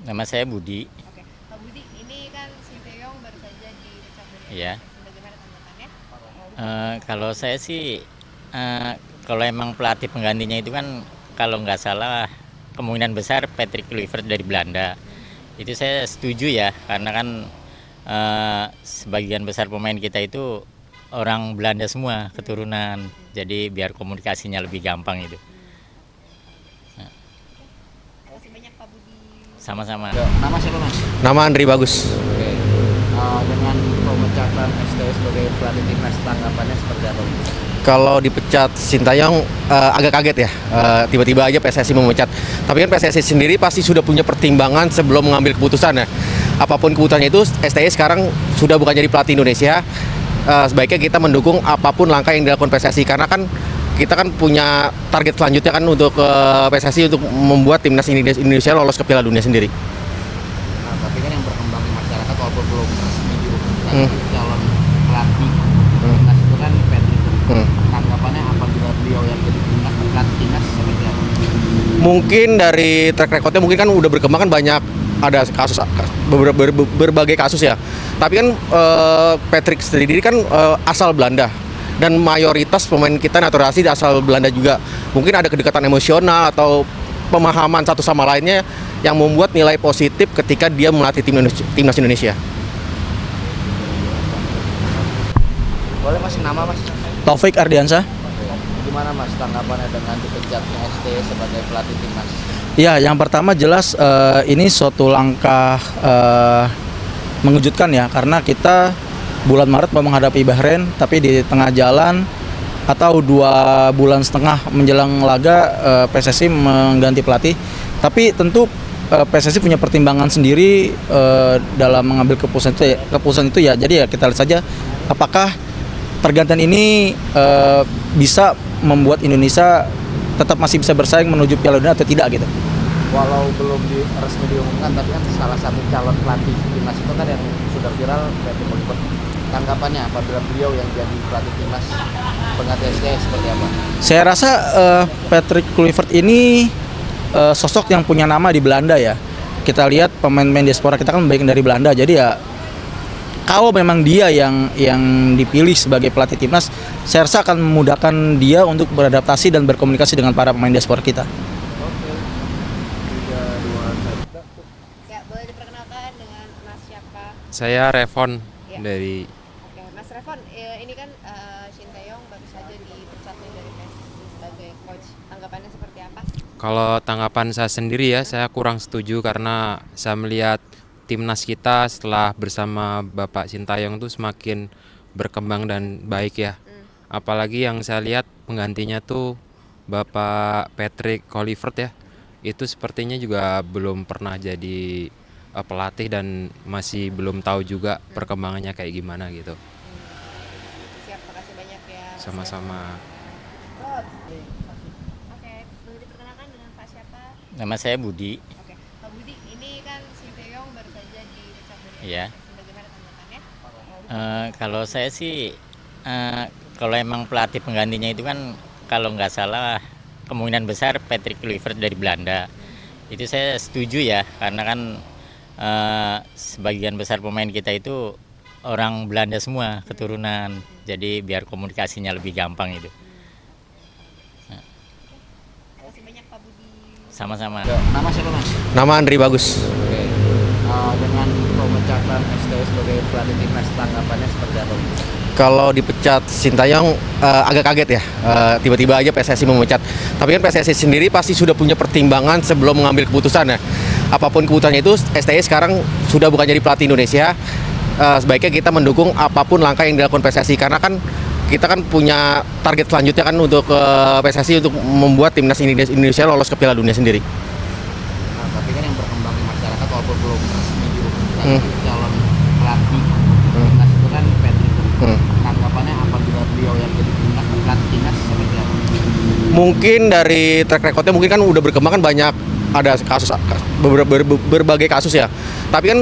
Nama saya Budi. Oke, Pak Budi, ini kan Sinteyong baru saja dipecat dari Ya, PSSI. Bagaimana tanggapannya? kalau saya sih, kalau emang pelatih penggantinya itu kan kalau nggak salah kemungkinan besar Patrick Kluivert dari Belanda. Itu saya setuju ya, karena kan sebagian besar pemain kita itu orang Belanda semua keturunan. Jadi biar komunikasinya lebih gampang itu. Terima kasih banyak Pak Budi. Sama-sama. Nama siapa mas? Nama Andri Bagus. Oke. Dengan pemecatan STI sebagai pelatih timnas, tanggapannya seperti apa? Kalau dipecat Sintayong agak kaget ya, tiba-tiba aja PSSI memecat. Tapi kan PSSI sendiri pasti sudah punya pertimbangan sebelum mengambil keputusan ya. Apapun keputusannya itu, STI sekarang sudah bukan jadi pelatih Indonesia. Sebaiknya kita mendukung apapun langkah yang dilakukan PSSI, karena kan kita kan punya target selanjutnya kan untuk PSSI untuk membuat timnas Indonesia lolos ke Piala Dunia sendiri. Nah, tapi kan yang berkembang di masyarakat walaupun belum resmi diumumkan Hmm. calon pelatih timnas itu kan Patrick. Hmm. Tanggapannya apabila beliau yang jadi pelatih timnas seperti apa? Mungkin dari track recordnya mungkin kan udah berkembang kan banyak, ada kasus berbagai kasus ya. Tapi kan Patrick sendiri kan asal Belanda, dan mayoritas pemain kita naturalisasi asal Belanda juga. Mungkin ada kedekatan emosional atau pemahaman satu sama lainnya yang membuat nilai positif ketika dia melatih timnas Indonesia. Boleh mas, nama mas? Taufik Ardiansyah. Gimana mas tanggapannya dengan dipecatnya STI sebagai pelatih timnas? Ya, yang pertama jelas ini suatu langkah mengejutkan ya, karena kita bulan Maret mau menghadapi Bahrain, tapi di tengah jalan atau 2,5 bulan menjelang laga PSSI mengganti pelatih. Tapi tentu PSSI punya pertimbangan sendiri dalam mengambil keputusan itu ya. Jadi ya kita lihat saja apakah pergantian ini bisa membuat Indonesia tetap masih bisa bersaing menuju Piala Dunia atau tidak gitu. Walau belum resmi diumumkan, tapi kan salah satu calon pelatih timnas itu kan yang sudah viral, Patrick Kluivert. Tanggapannya apabila beliau yang jadi pelatih timnas pengganti STI seperti apa? Saya rasa Patrick Kluivert ini sosok yang punya nama di Belanda ya. Kita lihat pemain-pemain diaspora kita kan baik dari Belanda. Jadi ya kalau memang dia yang dipilih sebagai pelatih timnas, saya rasa akan memudahkan dia untuk beradaptasi dan berkomunikasi dengan para pemain diaspora kita. Ya, boleh diperkenalkan dengan Mas siapa? Saya Revon Ya. dari Oke, Mas Revon, ini kan Sinteyong baru saja dipecat nih dari PSSI sebagai coach. Tanggapannya seperti apa? kalau tanggapan saya sendiri ya, saya kurang setuju karena saya melihat timnas kita setelah bersama Bapak Sintayong tuh semakin berkembang dan baik ya. Apalagi yang saya lihat penggantinya tuh Bapak Patrick Kluivert ya. Itu sepertinya juga belum pernah jadi pelatih dan masih belum tahu juga perkembangannya kayak gimana gitu. Siap, makasih banyak ya. Mas Sama-sama. Revon. Oke, boleh diperkenalkan dengan Pak siapa? Nama saya Budi. Oke, Pak Budi, ini kan Sinteyong baru saja dipecat dari Ya. PSSI. Bagaimana tanggapannya? Kalau saya sih, kalau emang pelatih penggantinya itu kan kalau nggak salah kemungkinan besar Patrick Kluivert dari Belanda. Itu saya setuju ya, karena kan sebagian besar pemain kita itu orang Belanda semua keturunan. Jadi biar komunikasinya lebih gampang itu. Terima kasih banyak Pak Budi. Sama-sama. Nama siapa mas? Nama Andri Bagus. Oke. Dengan pemecatan STI sebagai pelatih timnas, tanggapannya seperti apa? Kalau dipecat Sintayong agak kaget ya, tiba-tiba aja PSSI memecat. Tapi kan PSSI sendiri pasti sudah punya pertimbangan sebelum mengambil keputusan ya. Apapun keputusannya itu, STI sekarang sudah bukan jadi pelatih Indonesia. Sebaiknya kita mendukung apapun langkah yang dilakukan PSSI, karena kan kita kan punya target selanjutnya kan untuk PSSI untuk membuat timnas Indonesia lolos ke Piala Dunia sendiri. Nah, tapi kan yang berkembang di masyarakat walaupun belum resmi diumumkan calon pelatih timnas itu kan Patrick. Tanggapannya apabila beliau yang jadi pelatih timnas seperti apa? Mungkin dari track recordnya mungkin kan udah berkembang kan banyak, ada kasus berbagai kasus ya. Tapi kan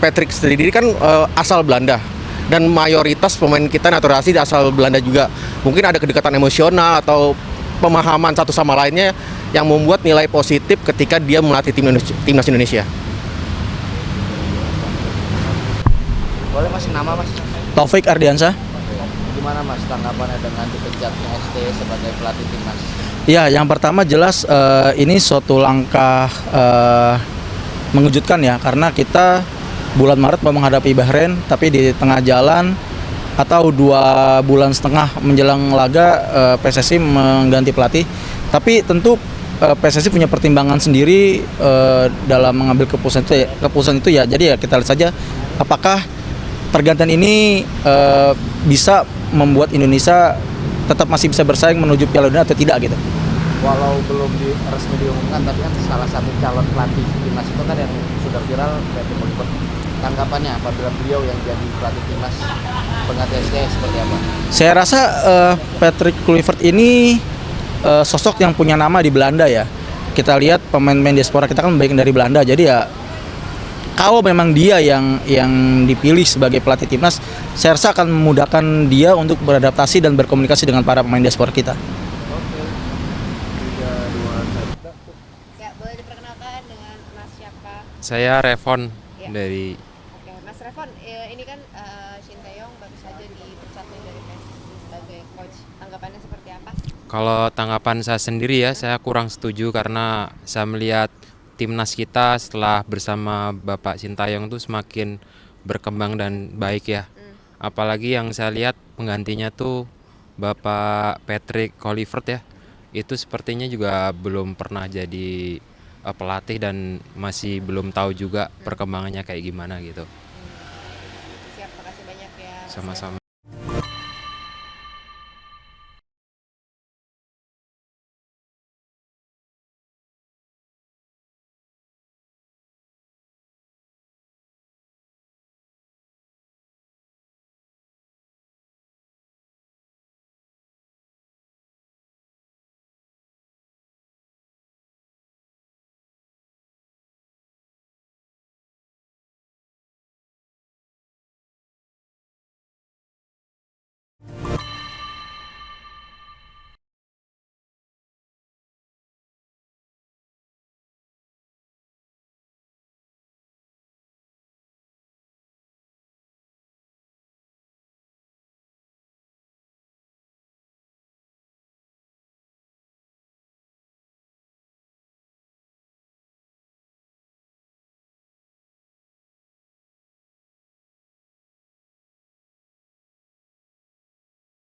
Patrick sendiri kan asal Belanda, dan mayoritas pemain kita naturalisasi asal Belanda juga. Mungkin ada kedekatan emosional atau pemahaman satu sama lainnya yang membuat nilai positif ketika dia melatih timnas Indonesia. Boleh mas nama mas? Taufik Ardiansyah. Gimana mas tanggapannya dengan dipecatnya STY sebagai pelatih timnas? Ya, yang pertama jelas ini suatu langkah mengejutkan ya, karena kita bulan Maret mau menghadapi Bahrain, tapi di tengah jalan atau 2 bulan setengah menjelang laga PSSI mengganti pelatih. Tapi tentu PSSI punya pertimbangan sendiri dalam mengambil keputusan itu ya. Jadi ya kita lihat saja apakah pergantian ini bisa membuat Indonesia tetap masih bisa bersaing menuju Piala Dunia atau tidak gitu. Walau belum resmi diumumkan, tapi kan salah satu calon pelatih timnas itu kan yang sudah viral, Patrick Kluivert. Tanggapannya apabila beliau yang jadi pelatih timnas pengganti STY seperti apa? Saya rasa Patrick Kluivert ini sosok yang punya nama di Belanda ya. Kita lihat pemain-pemain diaspora kita kan baik dari Belanda. Jadi ya kalau memang dia yang dipilih sebagai pelatih timnas, saya rasa akan memudahkan dia untuk beradaptasi dan berkomunikasi dengan para pemain diaspora kita. Ya, boleh diperkenalkan dengan Mas siapa? Saya Revon Ya. dari Oke, Mas Revon, ini kan Sinteyong baru saja dipecat nih dari PSSI sebagai coach. Tanggapannya seperti apa? Kalau tanggapan saya sendiri ya, saya kurang setuju karena saya melihat timnas kita setelah bersama Bapak Sintayong tuh semakin berkembang dan baik ya. Apalagi yang saya lihat penggantinya tuh Bapak Patrick Kluivert ya. Itu sepertinya juga belum pernah jadi pelatih dan masih belum tahu juga perkembangannya kayak gimana gitu. Siap, makasih banyak ya. Mas Sama-sama.